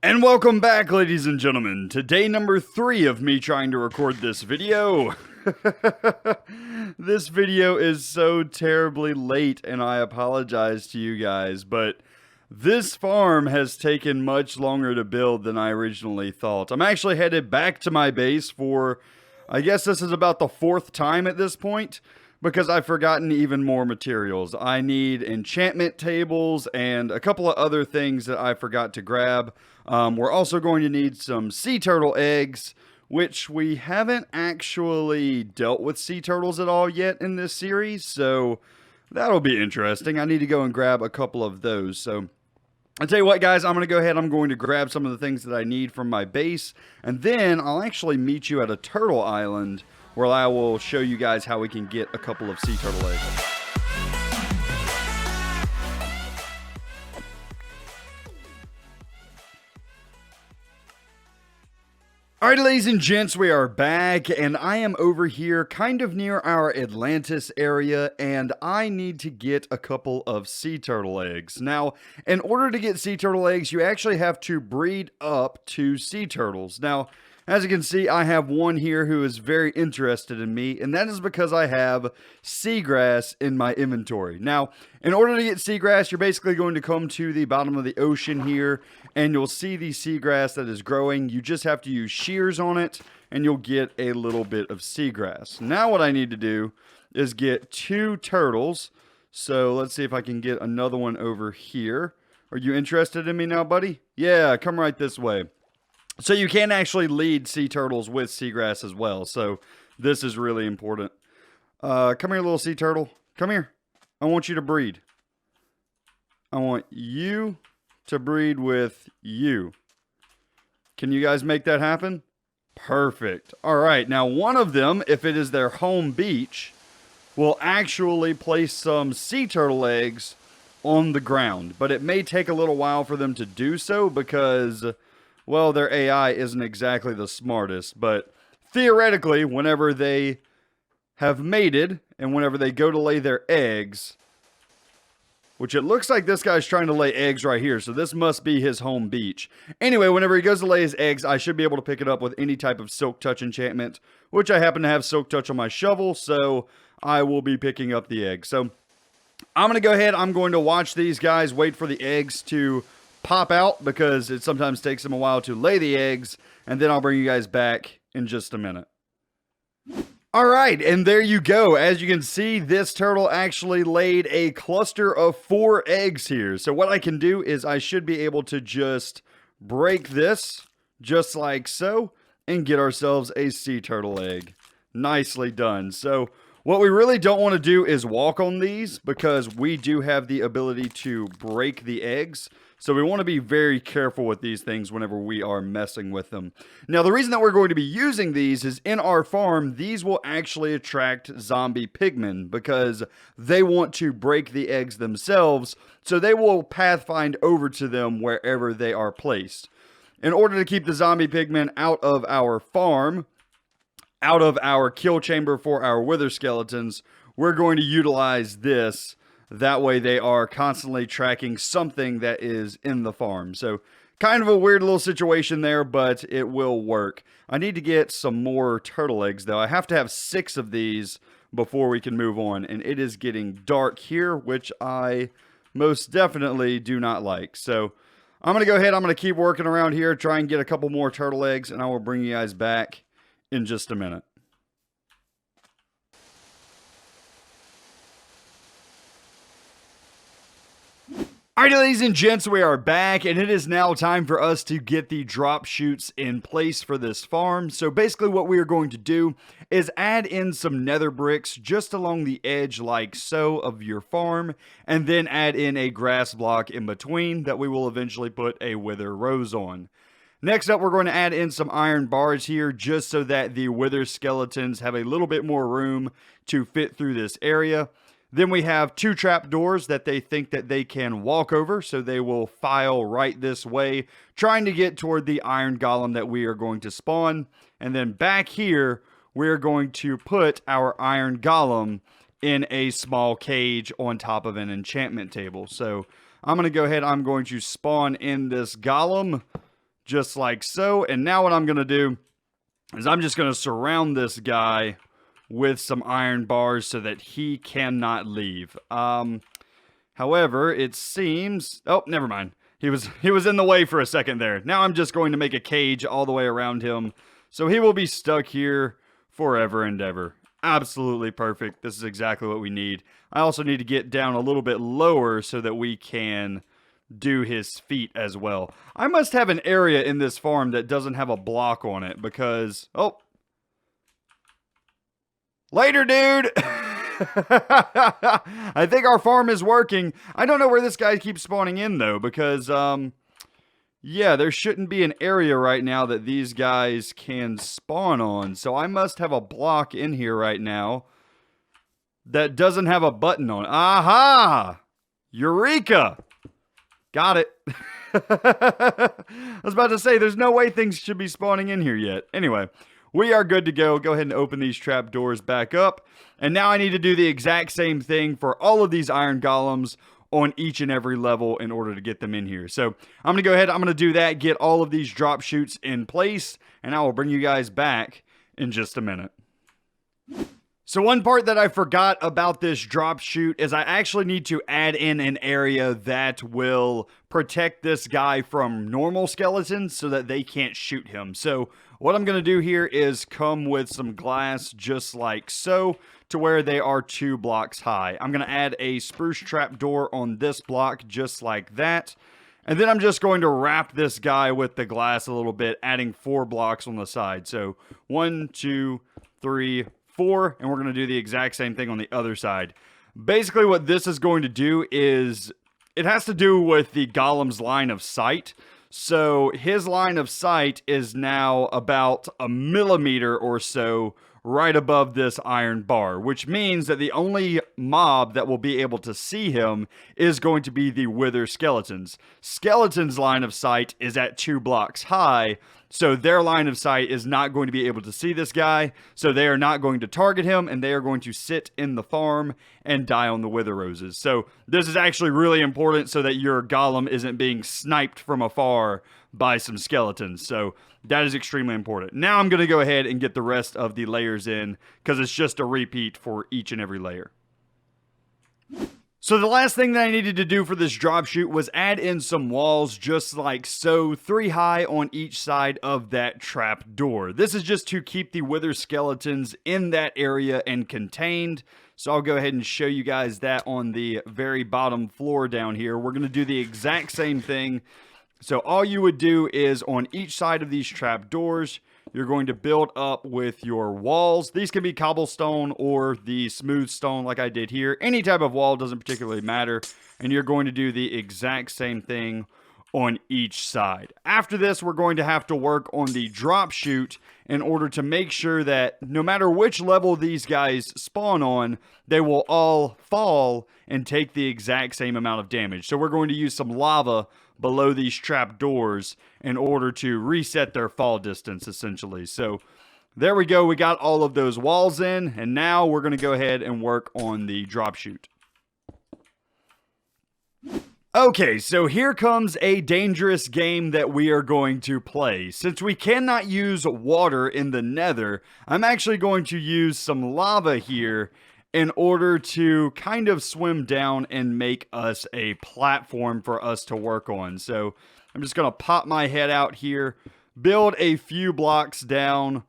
And welcome back, ladies and gentlemen, to day number 3 of me trying to record this video. This video is so terribly late, and I apologize to you guys, but this farm has taken much longer to build than I originally thought. I'm actually headed back to my base for, I guess this is about the 4th time at this point, because I've forgotten even more materials. I need enchantment tables and a couple of other things that I forgot to grab. We're also going to need some sea turtle eggs, which we haven't actually dealt with sea turtles at all yet in this series, so that'll be interesting. I need to go and grab a couple of those. So I'll tell you what, guys, I'm going to go ahead. I'm going to grab some of the things that I need from my base, and then I'll actually meet you at a turtle island where I will show you guys how we can get a couple of sea turtle eggs. Alright, ladies and gents, we are back, and I am over here kind of near our Atlantis area, and I need to get a couple of sea turtle eggs. Now, in order to get sea turtle eggs, you actually have to breed up 2 sea turtles. Now, as you can see, I have one here who is very interested in me, and that is because I have seagrass in my inventory. Now, in order to get seagrass, you're basically going to come to the bottom of the ocean here, and you'll see the seagrass that is growing. You just have to use shears on it, and you'll get a little bit of seagrass. Now what I need to do is get 2 turtles. So let's see if I can get another one over here. Are you interested in me now, buddy? Yeah, come right this way. So you can actually lead sea turtles with seagrass as well. So this is really important. Come here, little sea turtle. Come here. I want you to breed. I want you to breed with you. Can you guys make that happen? Perfect. All right. Now, one of them, if it is their home beach, will actually place some sea turtle eggs on the ground. But it may take a little while for them to do so because, well, their AI isn't exactly the smartest, but theoretically, whenever they have mated and whenever they go to lay their eggs, which it looks like this guy's trying to lay eggs right here, so this must be his home beach. Anyway, whenever he goes to lay his eggs, I should be able to pick it up with any type of Silk Touch enchantment, which I happen to have Silk Touch on my shovel, so I will be picking up the eggs. So I'm going to go ahead, I'm going to watch these guys, wait for the eggs to pop out because it sometimes takes them a while to lay the eggs, and then I'll bring you guys back in just a minute. Alright, and there you go. As you can see, this turtle actually laid a cluster of 4 eggs here. So what I can do is I should be able to just break this, just like so, and get ourselves a sea turtle egg. Nicely done. So what we really don't want to do is walk on these because we do have the ability to break the eggs. So we want to be very careful with these things whenever we are messing with them. Now, the reason that we're going to be using these is in our farm, these will actually attract zombie pigmen because they want to break the eggs themselves. So they will pathfind over to them wherever they are placed. In order to keep the zombie pigmen out of our farm, out of our kill chamber for our wither skeletons, we're going to utilize this. That way they are constantly tracking something that is in the farm. So kind of a weird little situation there, but it will work. I need to get some more turtle eggs though. I have to have 6 of these before we can move on. And it is getting dark here, which I most definitely do not like. So I'm going to go ahead. I'm going to keep working around here, try and get a couple more turtle eggs, and I will bring you guys back in just a minute. Alright, ladies and gents, we are back, and it is now time for us to get the drop chutes in place for this farm. So basically what we are going to do is add in some nether bricks just along the edge like so of your farm, and then add in a grass block in between that we will eventually put a wither rose on. Next up, we're going to add in some iron bars here just so that the wither skeletons have a little bit more room to fit through this area. Then we have 2 trapdoors that they think that they can walk over, so they will file right this way, trying to get toward the iron golem that we are going to spawn. And then back here, we're going to put our iron golem in a small cage on top of an enchantment table. So I'm going to go ahead, I'm going to spawn in this golem just like so. And now what I'm going to do is I'm just going to surround this guy with some iron bars so that he cannot leave. However, it seems... Oh, never mind. He was in the way for a second there. Now I'm just going to make a cage all the way around him. So he will be stuck here forever and ever. Absolutely perfect. This is exactly what we need. I also need to get down a little bit lower so that we can do his feet as well. I must have an area in this farm that doesn't have a block on it because... Oh. Later, dude! I think our farm is working. I don't know where this guy keeps spawning in, though, because, yeah, there shouldn't be an area right now that these guys can spawn on. So I must have a block in here right now that doesn't have a button on it. Aha! Eureka! Got it. I was about to say, there's no way things should be spawning in here yet. Anyway, we are good to go. Go ahead and open these trap doors back up. And now I need to do the exact same thing for all of these iron golems on each and every level in order to get them in here. So I'm going to go ahead, I'm going to do that, get all of these drop chutes in place, and I will bring you guys back in just a minute. So one part that I forgot about this drop chute is I actually need to add in an area that will protect this guy from normal skeletons so that they can't shoot him. So what I'm going to do here is come with some glass just like so to where they are 2 blocks high. I'm going to add a spruce trap door on this block just like that. And then I'm just going to wrap this guy with the glass a little bit, adding 4 blocks on the side. So 1, 2, 3, 4, and we're going to do the exact same thing on the other side. Basically what this is going to do is, it has to do with the golem's line of sight. So his line of sight is now about a millimeter or so right above this iron bar, which means that the only mob that will be able to see him is going to be the wither skeletons. Skeletons' line of sight is at 2 blocks high, so their line of sight is not going to be able to see this guy, so they are not going to target him, and they are going to sit in the farm and die on the wither roses. So this is actually really important so that your golem isn't being sniped from afar by some skeletons. So that is extremely important. Now I'm going to go ahead and get the rest of the layers in because it's just a repeat for each and every layer. So the last thing that I needed to do for this drop chute was add in some walls just like so, 3 high on each side of that trap door. This is just to keep the wither skeletons in that area and contained. So I'll go ahead and show you guys that on the very bottom floor down here. We're going to do the exact same thing. So all you would do is on each side of these trap doors, you're going to build up with your walls. These can be cobblestone or the smooth stone like I did here. Any type of wall, doesn't particularly matter. And you're going to do the exact same thing on each side. After this, we're going to have to work on the drop chute in order to make sure that no matter which level these guys spawn on, they will all fall and take the exact same amount of damage. So we're going to use some lava below these trap doors in order to reset their fall distance, essentially. So there we go. We got all of those walls in, and now we're going to go ahead and work on the drop chute. Okay, so here comes a dangerous game that we are going to play. Since we cannot use water in the nether, I'm actually going to use some lava here in order to kind of swim down and make us a platform for us to work on. So I'm just going to pop my head out here, build a few blocks down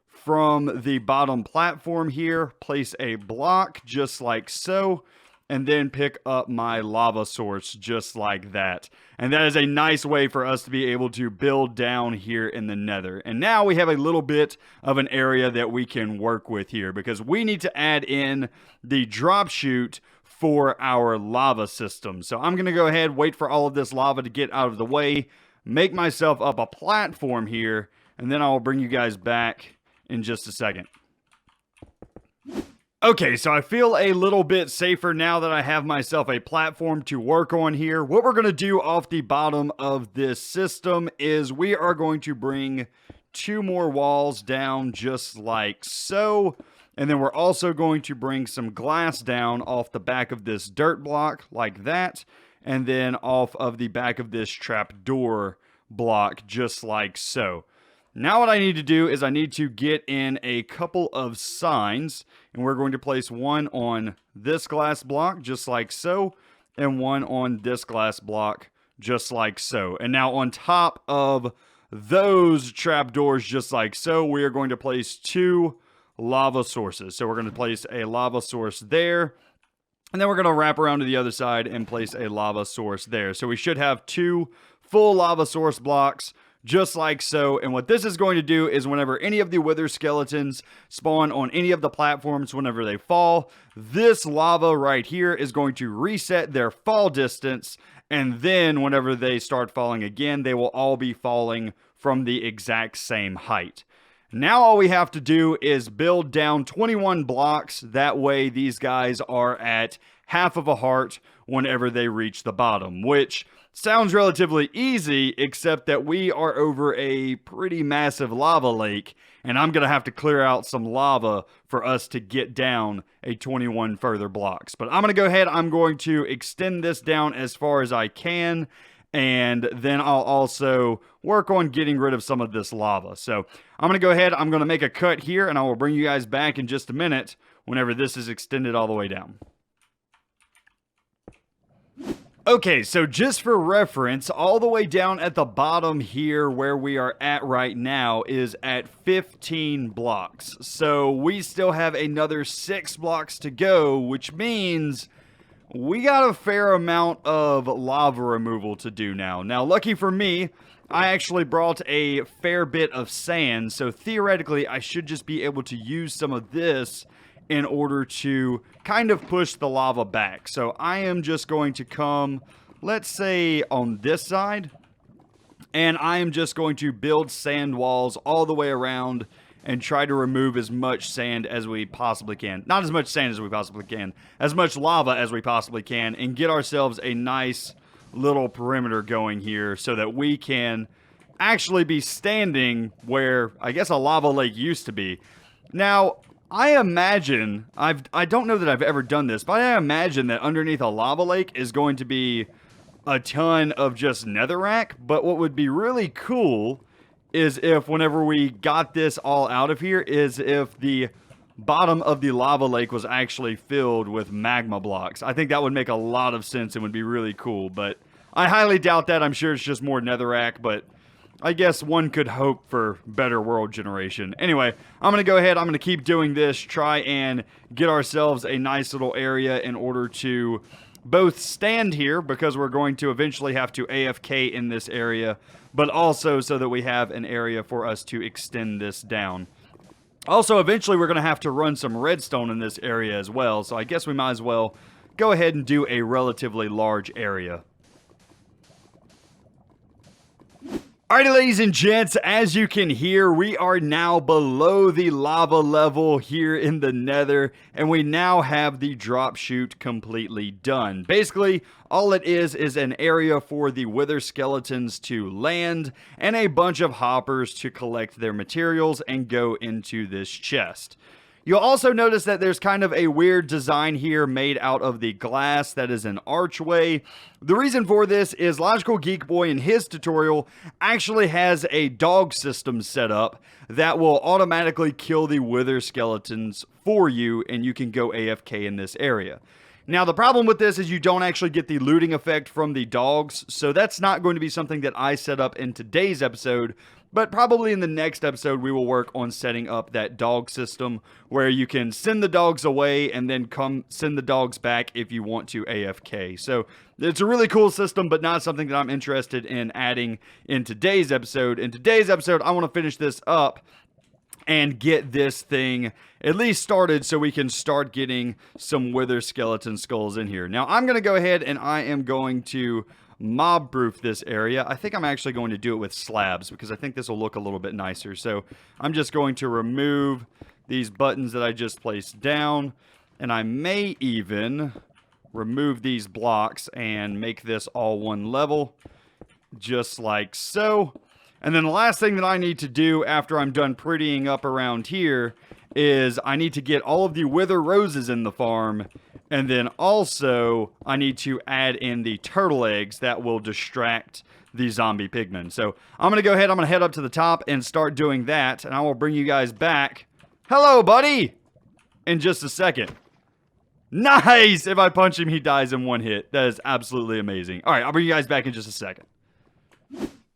from the bottom platform here, place a block just like so, and then pick up my lava source just like that. And that is a nice way for us to be able to build down here in the nether. And now we have a little bit of an area that we can work with here because we need to add in the drop chute for our lava system. So I'm going to go ahead, wait for all of this lava to get out of the way, make myself up a platform here, and then I'll bring you guys back in just a second. Okay, so I feel a little bit safer now that I have myself a platform to work on here. What we're going to do off the bottom of this system is we are going to bring 2 more walls down just like so. And then we're also going to bring some glass down off the back of this dirt block like that. And then off of the back of this trap door block just like so. Now what I need to do is I need to get in a couple of signs, and we're going to place one on this glass block just like so, and one on this glass block just like so. And now on top of those trapdoors just like so, we are going to place 2 lava sources. So we're going to place a lava source there, and then we're going to wrap around to the other side and place a lava source there. So we should have 2 full lava source blocks just like so. And what this is going to do is whenever any of the wither skeletons spawn on any of the platforms, whenever they fall, this lava right here is going to reset their fall distance. And then whenever they start falling again, they will all be falling from the exact same height. Now all we have to do is build down 21 blocks. That way these guys are at half of a heart whenever they reach the bottom, which sounds relatively easy, except that we are over a pretty massive lava lake, and I'm going to have to clear out some lava for us to get down a 21 further blocks. But I'm going to go ahead, I'm going to extend this down as far as I can, and then I'll also work on getting rid of some of this lava. So I'm going to go ahead, I'm going to make a cut here, and I will bring you guys back in just a minute whenever this is extended all the way down. Okay, so just for reference, all the way down at the bottom here where we are at right now is at 15 blocks. So we still have another 6 blocks to go, which means we got a fair amount of lava removal to do now. Now, lucky for me, I actually brought a fair bit of sand, so theoretically I should just be able to use some of this in order to kind of push the lava back. So I am just going to come, let's say on this side, and I am just going to build sand walls all the way around and try to remove as much sand as we possibly can. Not as much sand as we possibly can, as much lava as we possibly can, and get ourselves a nice little perimeter going here so that we can actually be standing where I guess a lava lake used to be. Now, I imagine, I don't know that I've ever done this, but I imagine that underneath a lava lake is going to be a ton of just netherrack. But what would be really cool is if whenever we got this all out of here, is if the bottom of the lava lake was actually filled with magma blocks. I think that would make a lot of sense and would be really cool, but I highly doubt that. I'm sure it's just more netherrack, but I guess one could hope for better world generation. Anyway, I'm going to go ahead. I'm going to keep doing this. Try and get ourselves a nice little area in order to both stand here, because we're going to eventually have to AFK in this area, but also so that we have an area for us to extend this down. Also, eventually we're going to have to run some redstone in this area as well, so I guess we might as well go ahead and do a relatively large area. Alrighty, ladies and gents, as you can hear, we are now below the lava level here in the Nether, and we now have the drop chute completely done. Basically, all it is an area for the wither skeletons to land, and a bunch of hoppers to collect their materials and go into this chest. You'll also notice that there's kind of a weird design here made out of the glass that is an archway. The reason for this is Logical Geek Boy in his tutorial actually has a dog system set up that will automatically kill the wither skeletons for you, and you can go AFK in this area. Now, the problem with this is you don't actually get the looting effect from the dogs, so that's not going to be something that I set up in today's episode. But probably in the next episode, we will work on setting up that dog system where you can send the dogs away and then come send the dogs back if you want to AFK. So it's a really cool system, but not something that I'm interested in adding in today's episode. In today's episode, I want to finish this up and get this thing at least started so we can start getting some wither skeleton skulls in here. Now, I'm going to go ahead and I am going to mob proof this area. I think I'm actually going to do it with slabs because I think this will look a little bit nicer. So I'm just going to remove these buttons that I just placed down, and I may even remove these blocks and make this all one level, just like so. And then the last thing that I need to do after I'm done prettying up around here is I need to get all of the wither roses in the farm, and then also I need to add in the turtle eggs that will distract these zombie pigmen. So I'm going to go ahead, I'm going to head up to the top and start doing that, and I will bring you guys back. Hello, buddy! In just a second. Nice! If I punch him, he dies in one hit. That is absolutely amazing. Alright, I'll bring you guys back in just a second.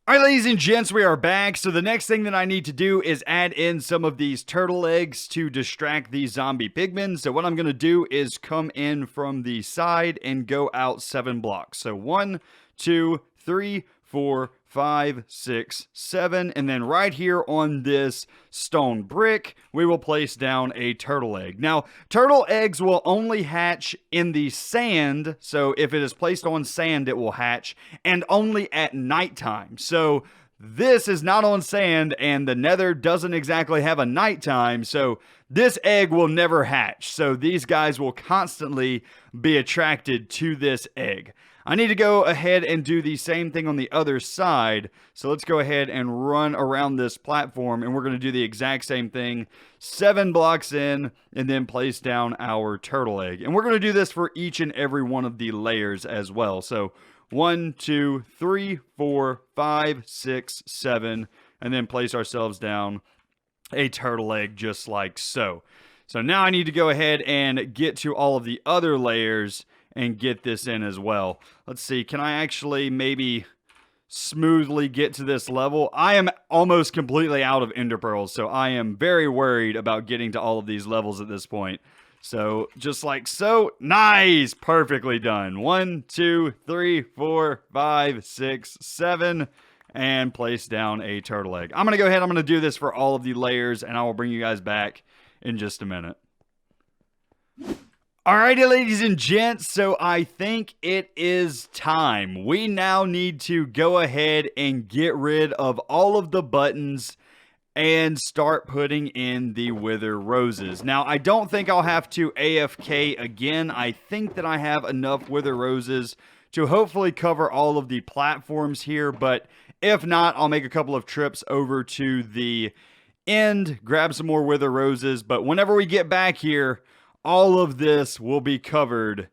Alright, ladies and gents, we are back. So the next thing that I need to do is add in some of these turtle eggs to distract these zombie pigmen. So what I'm going to do is come in from the side and go out 7 blocks. So 1, 2, 3, 4, 5, 6, 7, and then right here on this stone brick, we will place down a turtle egg. Now, turtle eggs will only hatch in the sand, so if it is placed on sand, it will hatch, and only at nighttime. So this is not on sand, and the nether doesn't exactly have a nighttime, so this egg will never hatch. So these guys will constantly be attracted to this egg. I need to go ahead and do the same thing on the other side. So let's go ahead and run around this platform, and we're going to do the exact same thing. 7 blocks in, and then place down our turtle egg. And we're going to do this for each and every one of the layers as well. So 1, 2, 3, 4, 5, 6, 7, and then place ourselves down a turtle egg just like so. So now I need to go ahead and get to all of the other layers and get this in as well. Let's see, can I actually maybe smoothly get to this level? I am almost completely out of ender pearls, so I am very worried about getting to all of these levels at this point. So just like so. Nice! Perfectly done. 1, 2, 3, 4, 5, 6, 7, and place down a turtle egg. I'm going to go ahead, I'm going to do this for all of the layers, and I will bring you guys back in just a minute. Alrighty, ladies and gents, so I think it is time. We now need to go ahead and get rid of all of the buttons and start putting in the wither roses. Now, I don't think I'll have to AFK again. I think that I have enough wither roses to hopefully cover all of the platforms here, but if not, I'll make a couple of trips over to the end, grab some more wither roses, but whenever we get back here, all of this will be covered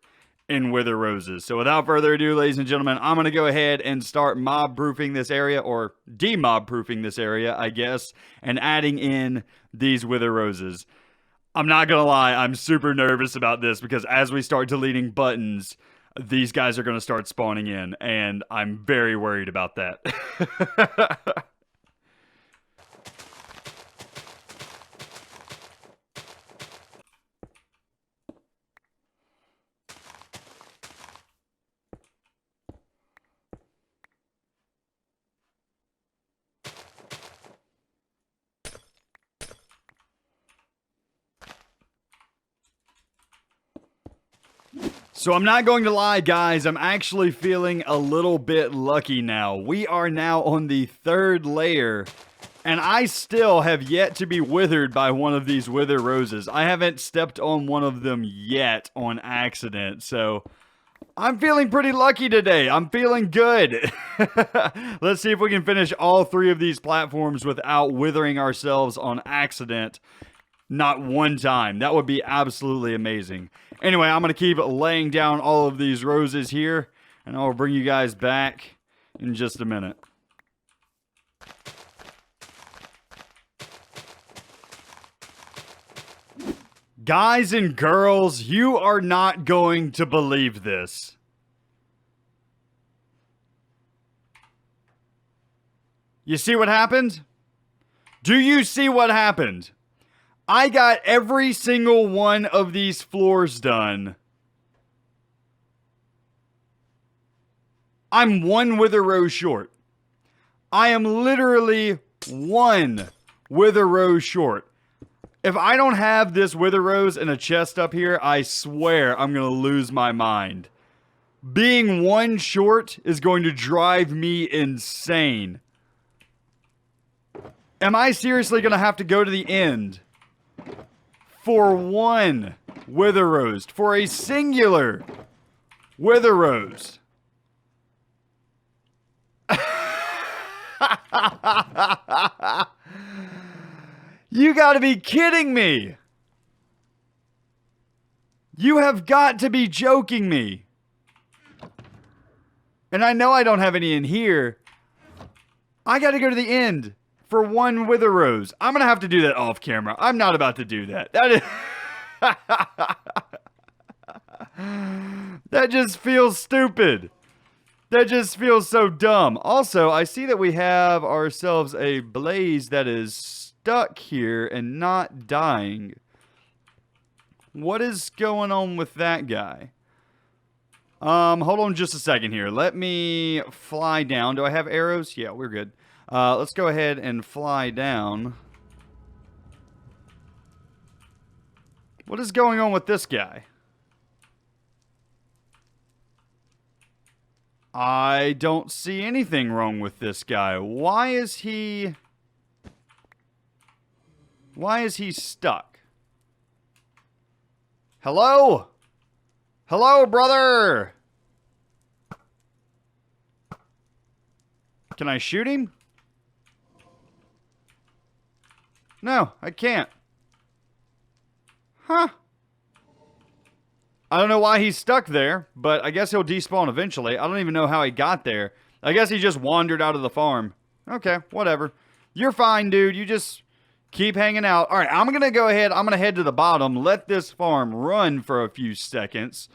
in wither roses. So without further ado, ladies and gentlemen, I'm going to go ahead and start mob-proofing this area, or demob-proofing this area, I guess, and adding in these wither roses. I'm not going to lie, I'm super nervous about this because as we start deleting buttons, these guys are going to start spawning in, and I'm very worried about that. So I'm not going to lie, guys, I'm actually feeling a little bit lucky now. We are now on the 3rd layer, and I still have yet to be withered by one of these wither roses. I haven't stepped on one of them yet on accident, so I'm feeling pretty lucky today. I'm feeling good. Let's see if we can finish all 3 of these platforms without withering ourselves on accident. Not one time. That would be absolutely amazing. Anyway, I'm going to keep laying down all of these roses here, and I'll bring you guys back in just a minute. Guys and girls, you are not going to believe this. You see what happened? Do you see what happened? I got every single one of these floors done. I'm 1 wither rose short. I am literally 1 wither rose short. If I don't have this wither rose in a chest up here, I swear I'm going to lose my mind. Being 1 short is going to drive me insane. Am I seriously going to have to go to the end for 1 wither rose, for a singular wither rose? You gotta be kidding me. You have got to be joking me. And I know I don't have any in here. I got to go to the end for one Wither Rose. I'm going to have to do that off camera. I'm not about to do that. That is... That just feels stupid. That just feels so dumb. Also, I see that we have ourselves a blaze that is stuck here and not dying. What is going on with that guy? Hold on just a second here. Let me fly down. Do I have arrows? Yeah, we're good. Let's go ahead and fly down. What is going on with this guy? I don't see anything wrong with this guy. Why is he stuck? Hello? Hello, brother! Can I shoot him? No, I can't. Huh. I don't know why he's stuck there, but I guess he'll despawn eventually. I don't even know how he got there. I guess he just wandered out of the farm. Okay, whatever. You're fine, dude. You just keep hanging out. All right, I'm going to go ahead. I'm going to head to the bottom. Let this farm run for a few seconds.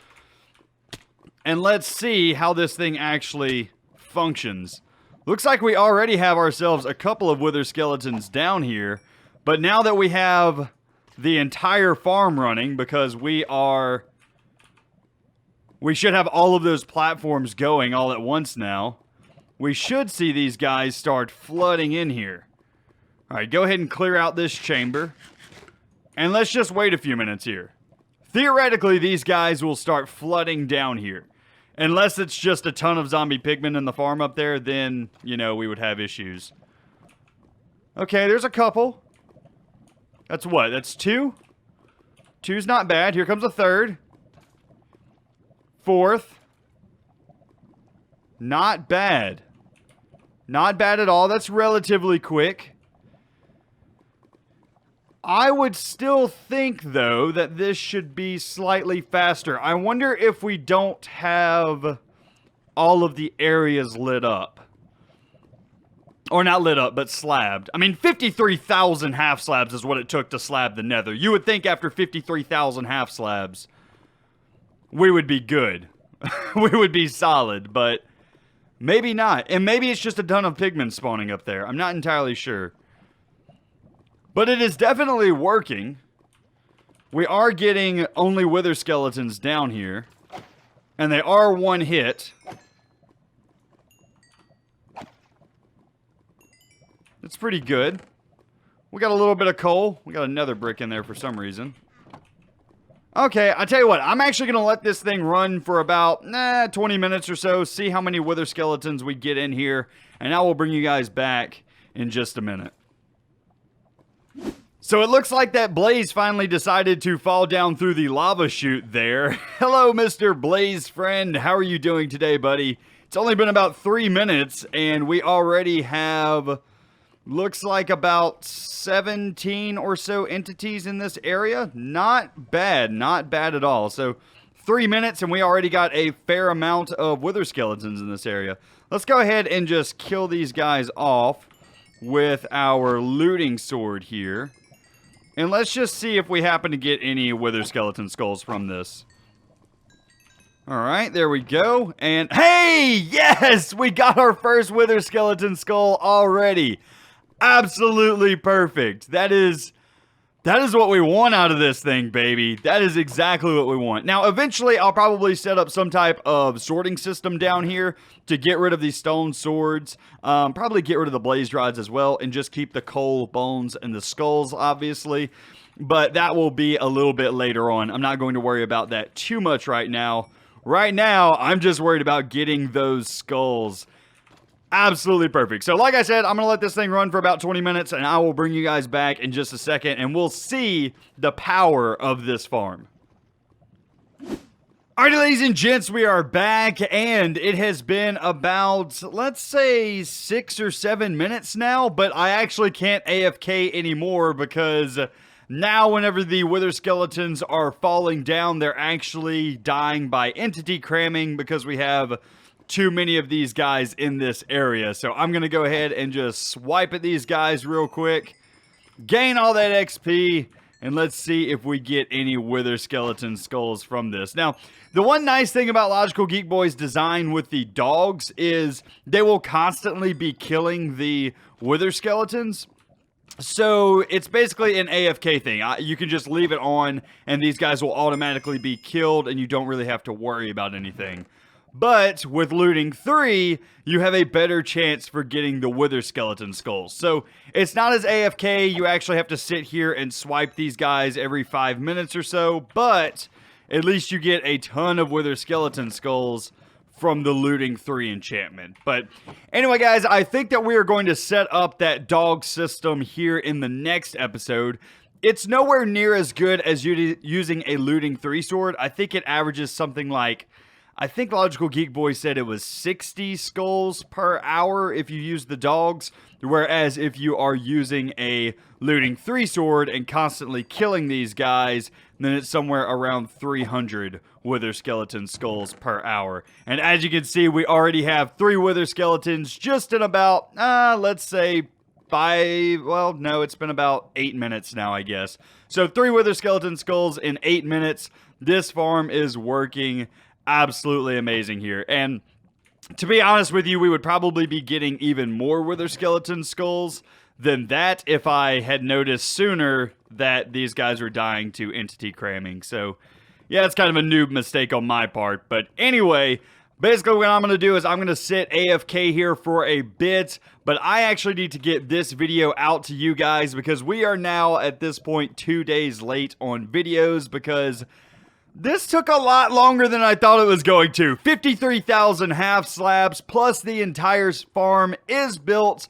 And let's see how this thing actually functions. Looks like we already have ourselves a couple of wither skeletons down here. But now that we have the entire farm running, because we should have all of those platforms going all at once now. We should see these guys start flooding in here. Alright, go ahead and clear out this chamber. And let's just wait a few minutes here. Theoretically, these guys will start flooding down here. Unless it's just a ton of zombie pigmen in the farm up there, then, you know, we would have issues. Okay, there's a couple. That's what? That's two? Two's not bad. Here comes a third. Fourth. Not bad. Not bad at all. That's relatively quick. I would still think, though, that this should be slightly faster. I wonder if we don't have all of the areas lit up. Or not lit up, but slabbed. I mean, 53,000 half slabs is what it took to slab the nether. You would think after 53,000 half slabs, we would be good. We would be solid, but maybe not. And maybe it's just a ton of pigmen spawning up there. I'm not entirely sure. But it is definitely working. We are getting only wither skeletons down here. And they are one hit. It's pretty good. We got a little bit of coal. We got another brick in there for some reason. Okay, I tell you what. I'm actually going to let this thing run for about 20 minutes or so. See how many wither skeletons we get in here. And I will bring you guys back in just a minute. So it looks like that Blaze finally decided to fall down through the lava chute there. Hello, Mr. Blaze friend. How are you doing today, buddy? It's only been about 3 minutes, and we already have, looks like about 17 or so entities in this area. Not bad at all. So 3 minutes, and we already got a fair amount of wither skeletons in this area. Let's go ahead and just kill these guys off with our looting sword here. And let's just see if we happen to get any wither skeleton skulls from this. Alright, there we go. And hey! Yes! We got our first wither skeleton skull already. Absolutely perfect. That is what we want out of this thing, baby. That is exactly what we want. Now, eventually, I'll probably set up some type of sorting system down here to get rid of these stone swords. Probably get rid of the blaze rods as well, and just keep the coal, bones, and the skulls, obviously. But that will be a little bit later on. I'm not going to worry about that too much right now. Right now, I'm just worried about getting those skulls. Absolutely perfect. So like I said, I'm going to let this thing run for about 20 minutes, and I will bring you guys back in just a second, and we'll see the power of this farm. Alrighty, ladies and gents, we are back, and it has been about, let's say, 6 or 7 minutes now, but I actually can't AFK anymore because now whenever the wither skeletons are falling down, they're actually dying by entity cramming because we have too many of these guys in this area. So I'm going to go ahead and just swipe at these guys real quick. Gain all that XP. And let's see if we get any Wither Skeleton Skulls from this. Now, the one nice thing about Logical Geek Boy's design with the dogs is they will constantly be killing the Wither Skeletons. So it's basically an AFK thing. You can just leave it on and these guys will automatically be killed and you don't really have to worry about anything. But with looting 3, you have a better chance for getting the Wither Skeleton Skulls. So it's not as AFK, you actually have to sit here and swipe these guys every 5 minutes or so, but at least you get a ton of Wither Skeleton Skulls from the looting 3 enchantment. But anyway guys, I think that we are going to set up that dog system here in the next episode. It's nowhere near as good as using a looting 3 sword. I think it averages something like, I think Logical Geek Boy said it was 60 skulls per hour if you use the dogs, whereas if you are using a looting 3 sword and constantly killing these guys, then it's somewhere around 300 Wither Skeleton Skulls per hour. And as you can see, we already have 3 Wither Skeletons just in about, let's say 5, well, no, it's been about 8 minutes now, I guess. So 3 Wither Skeleton Skulls in 8 minutes. This farm is working absolutely amazing here. And to be honest with you, we would probably be getting even more Wither Skeleton Skulls than that if I had noticed sooner that these guys were dying to entity cramming. So yeah, it's kind of a noob mistake on my part. But anyway, basically what I'm going to do is I'm going to sit AFK here for a bit, but I actually need to get this video out to you guys because we are now at this point 2 days late on videos because this took a lot longer than I thought it was going to. 53,000 half slabs plus the entire farm is built.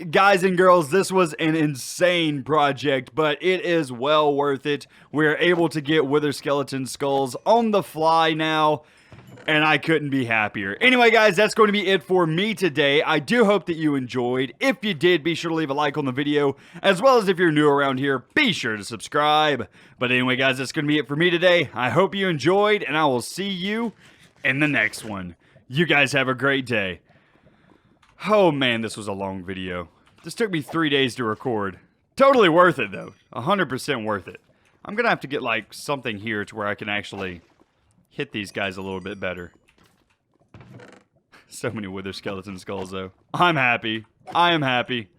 Guys and girls, this was an insane project, but it is well worth it. We're able to get Wither Skeleton Skulls on the fly now, and I couldn't be happier. Anyway, guys, that's going to be it for me today. I do hope that you enjoyed. If you did, be sure to leave a like on the video, as well as if you're new around here, be sure to subscribe. But anyway, guys, that's going to be it for me today. I hope you enjoyed, and I will see you in the next one. You guys have a great day. Oh, man, this was a long video. This took me 3 days to record. Totally worth it, though. 100% worth it. I'm going to have to get, like, something here to where I can actually hit these guys a little bit better. So many Wither Skeleton Skulls, though. I'm happy. I am happy.